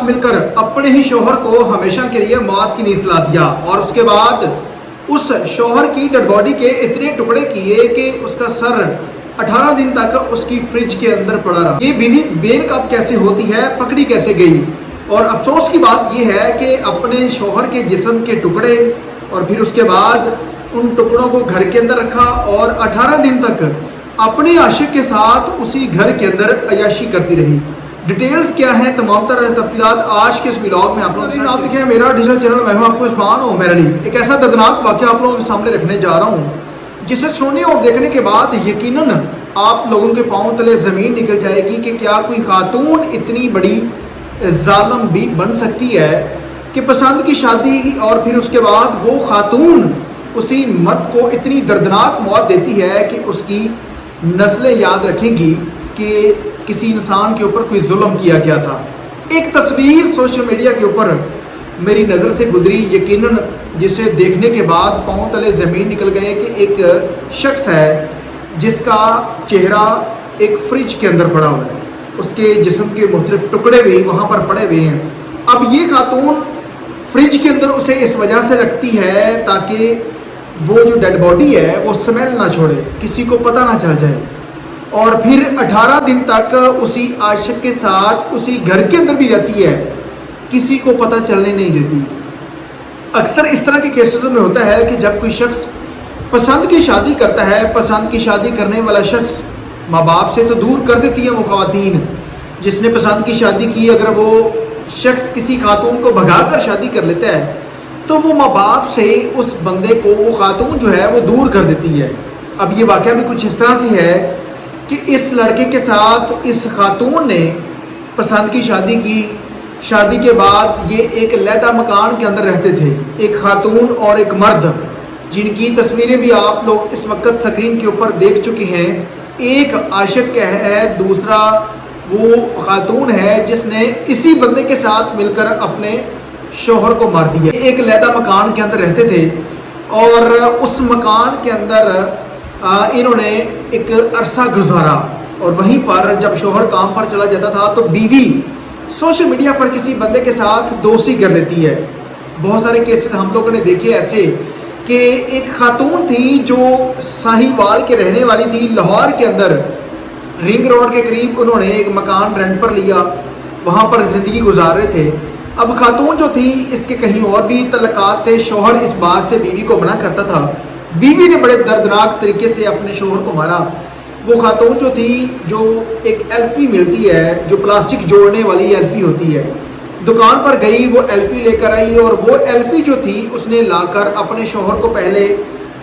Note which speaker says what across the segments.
Speaker 1: مل کر اپنے ہی شوہر کو ہمیشہ کے لیے موت کی نیند دلا دیا اور اس کے بعد اس شوہر کی ڈیڈ باڈی کے اتنے ٹکڑے کیے کہ اس کا سر 18 دن تک اس کی فریج کے اندر پڑا رہا۔ یہ بیوی بے نقاب کیسے ہوتی ہے، پکڑی کیسے گئی؟ اور افسوس کی بات یہ ہے کہ اپنے شوہر کے جسم کے ٹکڑے اور پھر اس کے بعد ان ٹکڑوں کو گھر کے اندر رکھا اور 18 دن تک اپنے عاشق کے ساتھ اسی گھر کے اندر عیاشی کرتی رہی۔ ڈیٹیلز کیا ہیں، تمام تر تفصیلات آج کے اس ولاگ میں آپ لوگوں آپ دیکھ رہے ہیں میرا ڈیجیٹل چینل، میں ہوں آپ کو عثمان عمر علی۔ ایک ایسا دردناک واقعہ آپ لوگوں کے سامنے رکھنے جا رہا ہوں جسے سننے اور دیکھنے کے بعد یقیناً آپ لوگوں کے پاؤں تلے زمین نکل جائے گی کہ کیا کوئی خاتون اتنی بڑی ظالم بھی بن سکتی ہے کہ پسند کی شادی اور پھر اس کے بعد وہ خاتون اسی مرد کو اتنی دردناک موت دیتی ہے کہ اس کی نسلیں یاد رکھیں گی کہ کسی انسان کے اوپر کوئی ظلم کیا گیا تھا۔ ایک تصویر سوشل میڈیا کے اوپر میری نظر سے گزری، یقیناً جسے دیکھنے کے بعد پاؤں تلے زمین نکل گئے کہ ایک شخص ہے جس کا چہرہ ایک فریج کے اندر پڑا ہوا ہے، اس کے جسم کے مختلف ٹکڑے بھی وہاں پر پڑے ہوئے ہیں۔ اب یہ خاتون فریج کے اندر اسے اس وجہ سے رکھتی ہے تاکہ وہ جو ڈیڈ باڈی ہے وہ سمیل نہ چھوڑے، کسی کو پتہ نہ چل جائے، اور پھر 18 دن تک اسی عاشق کے ساتھ اسی گھر کے اندر بھی رہتی ہے، کسی کو پتہ چلنے نہیں دیتی۔ اکثر اس طرح کے کیسز میں ہوتا ہے کہ جب کوئی شخص پسند کی شادی کرتا ہے، پسند کی شادی کرنے والا شخص ماں باپ سے تو دور کر دیتی ہے وہ خواتین، جس نے پسند کی شادی کی اگر وہ شخص کسی خاتون کو بھگا کر شادی کر لیتا ہے تو وہ ماں باپ سے اس بندے کو وہ خاتون جو ہے وہ دور کر دیتی ہے۔ اب یہ واقعہ بھی کچھ اس طرح سے ہے کہ اس لڑکے کے ساتھ اس خاتون نے پسند کی شادی کی، شادی کے بعد یہ ایک علیحدہ مکان کے اندر رہتے تھے، ایک خاتون اور ایک مرد، جن کی تصویریں بھی آپ لوگ اس وقت اسکرین کے اوپر دیکھ چکے ہیں۔ ایک عاشق ہے، دوسرا وہ خاتون ہے جس نے اسی بندے کے ساتھ مل کر اپنے شوہر کو مار دیا۔ ایک علیحدہ مکان کے اندر رہتے تھے اور اس مکان کے اندر انہوں نے ایک عرصہ گزارا، اور وہیں پر جب شوہر کام پر چلا جاتا تھا تو بیوی سوشل میڈیا پر کسی بندے کے ساتھ دوستی کر لیتی ہے۔ بہت سارے کیسز ہم لوگوں نے دیکھے ایسے کہ ایک خاتون تھی جو ساہیوال کے رہنے والی تھی، لاہور کے اندر رنگ روڈ کے قریب انہوں نے ایک مکان رینٹ پر لیا، وہاں پر زندگی گزار رہے تھے۔ اب خاتون جو تھی اس کے کہیں اور بھی تعلقات تھے، شوہر اس بات سے بیوی کو منع کرتا تھا، بیوی نے بڑے دردناک طریقے سے اپنے شوہر کو مارا۔ وہ خاتون جو تھی، جو ایک ایلفی ملتی ہے، جو پلاسٹک جوڑنے والی ایلفی ہوتی ہے، دکان پر گئی، وہ ایلفی لے کر آئی، اور وہ ایلفی جو تھی اس نے لا کر اپنے شوہر کو پہلے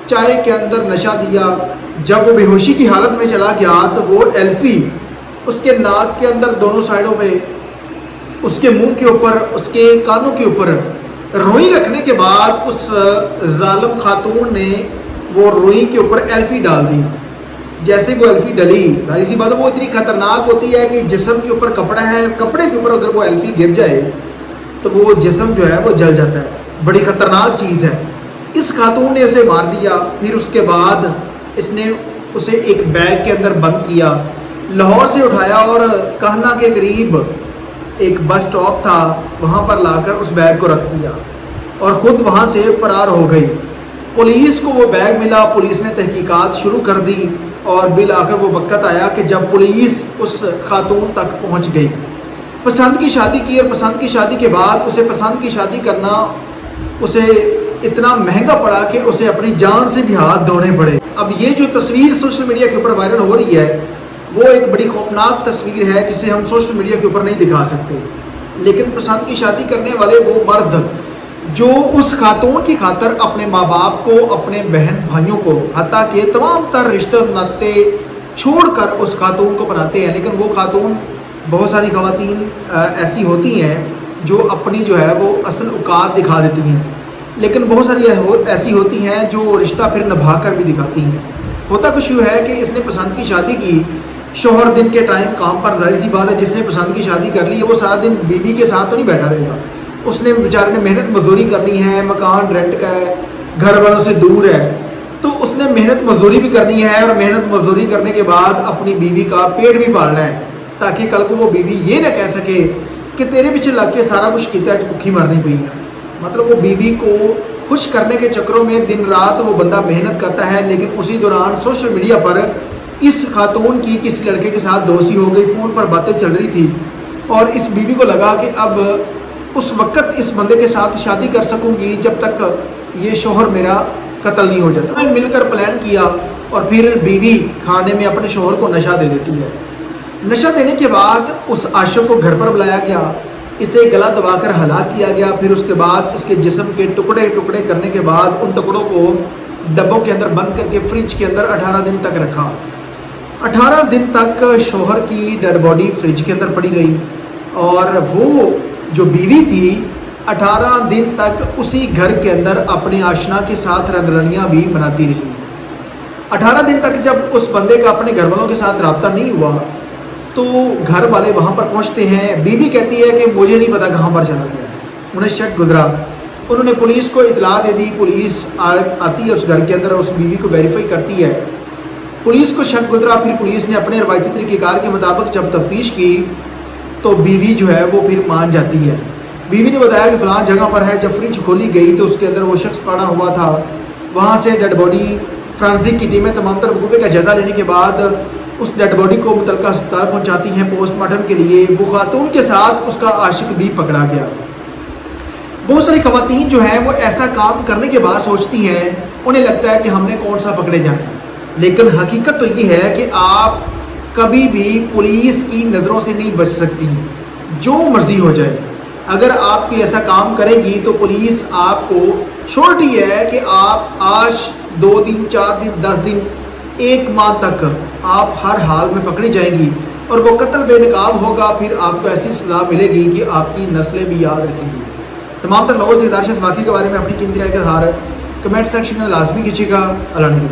Speaker 1: چائے کے اندر نشہ دیا۔ جب وہ بے ہوشی کی حالت میں چلا گیا تو وہ ایلفی اس کے ناک کے اندر دونوں سائڈوں پہ، اس کے منہ کے اوپر، اس کے کانوں کے اوپر روئی رکھنے کے بعد اس ظالم خاتون نے وہ روئی کے اوپر ایلفی ڈال دی۔ جیسے وہ ایلفی ڈلی، ظاہر سی بات ہے وہ اتنی خطرناک ہوتی ہے کہ جسم کے اوپر کپڑا ہے، کپڑے کے اوپر اگر وہ ایلفی گر جائے تو وہ جسم جو ہے وہ جل جاتا ہے، بڑی خطرناک چیز ہے۔ اس خاتون نے اسے مار دیا، پھر اس کے بعد اس نے اسے ایک بیگ کے اندر بند کیا، لاہور سے اٹھایا اور کہنا کے قریب ایک بس سٹاپ تھا وہاں پر لا کر اس بیگ کو رکھ دیا اور خود وہاں سے فرار ہو گئی۔ پولیس کو وہ بیگ ملا، پولیس نے تحقیقات شروع کر دی، اور بالآخر وہ وقت آیا کہ جب پولیس اس خاتون تک پہنچ گئی۔ پسند کی شادی کی، اور پسند کی شادی کے بعد اسے پسند کی شادی کرنا اسے اتنا مہنگا پڑا کہ اسے اپنی جان سے بھی ہاتھ دھونے پڑے۔ اب یہ جو تصویر سوشل میڈیا کے اوپر وائرل ہو رہی ہے وہ ایک بڑی خوفناک تصویر ہے جسے ہم سوشل میڈیا کے اوپر نہیں دکھا سکتے، لیکن پسند کی شادی کرنے والے وہ مرد جو اس خاتون کی خاطر اپنے ماں باپ کو، اپنے بہن بھائیوں کو، حتیٰ کہ تمام تر رشتے ناطے چھوڑ کر اس خاتون کو بناتے ہیں، لیکن وہ خاتون، بہت ساری خواتین ایسی ہوتی ہیں جو اپنی جو ہے وہ اصل اوقات دکھا دیتی ہیں، لیکن بہت ساری ایسی ہوتی ہیں جو رشتہ پھر نبھا کر بھی دکھاتی ہیں۔ ہوتا کچھ یوں ہے کہ اس نے پسند کی شادی کی، شوہر دن کے ٹائم کام پر، ظاہر سی بات ہے جس نے پسند کی شادی کر لی ہے وہ سارا دن بیوی کے ساتھ تو نہیں بیٹھا رہے گا، اس نے بیچارے نے محنت مزدوری کرنی ہے، مکان رینٹ کا ہے، گھر والوں سے دور ہے، تو اس نے محنت مزدوری بھی کرنی ہے، اور محنت مزدوری کرنے کے بعد اپنی بیوی کا پیٹ بھی پالنا ہے، تاکہ کل کو وہ بیوی یہ نہ کہہ سکے کہ کہ تیرے پیچھے لگ کے سارا کچھ کیتا ہے بھوکی مرنی پئی ہے. مطلب وہ بیوی کو خوش کرنے کے چکروں میں دن رات وہ بندہ محنت کرتا ہے, لیکن اسی دوران سوشل میڈیا پر اس خاتون کی کسی لڑکے کے ساتھ دوستی ہو گئی, فون پر باتیں چل رہی تھی اور اس بیوی کو لگا کہ اب اس وقت اس بندے کے ساتھ شادی کر سکوں گی جب تک یہ شوہر میرا قتل نہیں ہو جاتا. میں مل کر پلان کیا اور پھر بیوی کھانے میں اپنے شوہر کو نشہ دے دیتی ہے. نشہ دینے کے بعد اس عاشق کو گھر پر بلایا گیا, اسے گلا دبا کر ہلاک کیا گیا. پھر اس کے بعد اس کے جسم کے ٹکڑے ٹکڑے کرنے کے بعد ان ٹکڑوں کو ڈبوں کے اندر بند کر کے فریج کے اندر 18 دن تک رکھا. 18 دن تک شوہر کی ڈیڈ باڈی فریج کے اندر پڑی رہی اور وہ جو بیوی تھی 18 دن تک اسی گھر کے اندر اپنے آشنا کے ساتھ رنگ رلیاں بھی بناتی رہی. 18 دن تک جب اس بندے کا اپنے گھر والوں کے ساتھ رابطہ نہیں ہوا تو گھر والے وہاں پر پہنچتے ہیں. بیوی کہتی ہے کہ مجھے نہیں پتا کہاں پر چلا گیا, انہیں شک گزرا. انہوں نے پولیس کو اطلاع دے دی. پولیس آتی ہے اس گھر کے اندر, اس بیوی کو ویریفائی کرتی ہے. پولیس کو شک گزرا. پھر پولیس نے اپنے روایتی طریقہ کار کے مطابق جب تفتیش کی تو بیوی جو ہے وہ پھر مان جاتی ہے. بیوی نے بتایا کہ فلاں جگہ پر ہے. جب فریج کھولی گئی تو اس کے اندر وہ شخص پڑا ہوا تھا. وہاں سے ڈیڈ باڈی فرانسک کی ٹیمیں تمام تر وقوعے کا جائزہ لینے کے بعد اس ڈیڈ باڈی کو متعلقہ ہسپتال پہنچاتی ہیں پوسٹ مارٹم کے لیے. وہ خاتون کے ساتھ اس کا عاشق بھی پکڑا گیا. بہت ساری خواتین جو ہیں وہ ایسا کام کرنے کے بعد سوچتی ہیں, انہیں لگتا ہے کہ ہم نے کون سا پکڑے جانا ہے, لیکن حقیقت تو یہ ہے کہ آپ کبھی بھی پولیس کی نظروں سے نہیں بچ سکتی, جو مرضی ہو جائے. اگر آپ کوئی ایسا کام کرے گی تو پولیس آپ کو شورٹی ہے کہ آپ آج 2 دن 4 دن 10 دن 1 ماہ تک آپ ہر حال میں پکڑی جائیں گی اور وہ قتل بے نقاب ہوگا. پھر آپ کو ایسی سزا ملے گی کہ آپ کی نسلیں بھی یاد رکھیں گی. تمام تر لوگوں سے اس واقعے کے بارے میں اپنی قیمتی رائے کا اظہار کمنٹ سیکشن میں لازمی کیجیے گا. اللہ نے